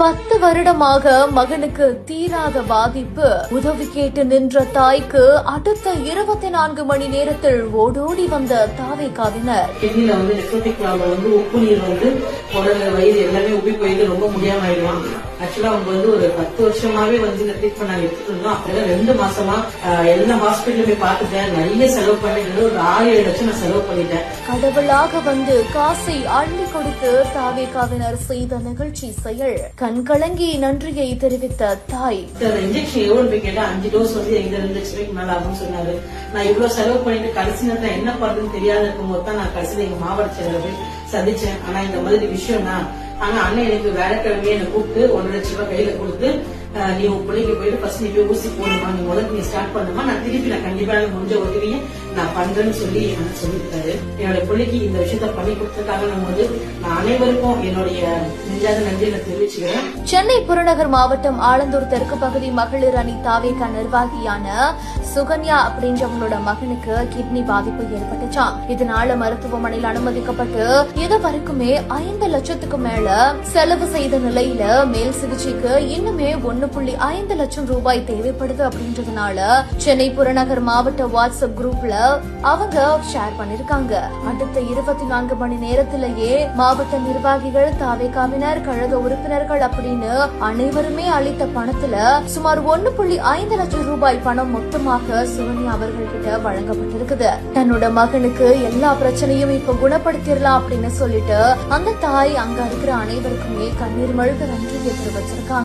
10 வருடமாக மகனுக்கு தீராத பாதிப்பு. உதவி கேட்டு நின்ற தாய்க்கு அடுத்த 24 மணி நேரத்தில் ஓடோடி வந்த தாவேகாவினர். கிட்னில உப்பு நீர் குடல் வயிறு எல்லாமே உப்பி போயிட்டு ரொம்ப முடியாம ஆயிடுவான். ஆக்சுவலா அவங்க ஒரு 10 வருஷமாவே இந்த ட்ரீட்மெண்ட் நாங்க எடுத்துட்டு இருந்தோம். அப்பதான் 2 மாசமா எல்லா ஹாஸ்பிட்டலும் போய் பார்த்துட்டேன். நிறைய செலவு பண்ணிட்டு ஒரு 6-7 லட்சம் நான் செலவு பண்ணிட்டேன். கடவுளாக வந்து காசை அள்ளி கொடுத்து தாவேகாவினர் செய்த நிகழ்ச்சி செயல். கண்கலங்கி நன்றியை தெரிவித்த தாய். இன்ஜெக்ஷன் எவ்வளவு போய் கேட்டா 5 டோஸ் 2 லட்சம் மேல ஆகும்னு சொன்னாரு. நான் இவ்வளவு செலவு பண்ணிட்டு கடைசி நேரத்துல என்ன பண்றதுன்னு தெரியாத இருக்கும் போது தான் நான் கடைசியில எங்க மாவட்ட செயலரை போய் சந்திச்சேன். ஆனா இந்த மாதிரி விஷயம் தான். ஆனா அண்ணன் எனக்கு வேலைக்கிழமையே என்னை கூப்பிட்டு 1.5 லட்சம் ரூபாய் கையில கொடுத்து, நீ உன் பிள்ளைக்கு போயிட்டு ஃபர்ஸ்ட் நீ போய் ஊசி போடுமா, நீ முதல்ல நீ ஸ்டார்ட் பண்ணுமா, நான் திருப்பி நான் கண்டிப்பா முடிஞ்ச உதவியை நான் பண்றேன்னு சொல்லி எனக்கு சொல்லியிருக்காரு. என்னோட பிள்ளைக்கு இந்த விஷயத்த பண்ணி கொடுத்ததுக்காக நான் அனைவருக்கும் என்னுடைய நெஞ்சாத நன்றி நான் தெரிவிச்சுக்கிறேன். சென்னை புறநகர் மாவட்டம் ஆலந்தூர் தெற்கு பகுதி மகளிர் அணி தாவேகா நிர்வாகியான சுகன்யா அப்படின்றவங்களோட மகனுக்கு கிட்னி பாதிப்பு ஏற்பட்டுச்சாம். இதனால மருத்துவமனையில் அனுமதிக்கப்பட்டு இதுவரைக்குமே 5 லட்சத்துக்கு மேல செலவு செய்த நிலையில மேல் சிகிச்சைக்கு இன்னுமே 1.5 லட்சம் ரூபாய் தேவைப்படுது அப்படின்றதுனால சென்னை புறநகர் மாவட்ட வாட்ஸ்அப் குரூப்ல அவங்க ஷேர் பண்ணிருக்காங்க. அடுத்த 24 மணி நேரத்திலேயே மாவட்ட நிர்வாகிகள், தாவேகாவினர், கழக உறுப்பினர்கள் அப்படின்னு அனைவருமே அளித்த பணத்துல சுமார் 1.5 லட்சம் ரூபாய் பணம் மொத்தமாக சுகன்யா அவர்கள்கிட்ட வழங்கப்பட்டிருக்குது. தன்னோட மகனுக்கு எல்லா பிரச்சனையும் இப்ப குணப்படுத்திடலாம் அப்படின்னு சொல்லிட்டு அந்த தாய் அங்க இருக்கிற அனைவருக்குமே கண்ணீர் மல்க நன்றியை தெரிவிச்சிருக்காங்க.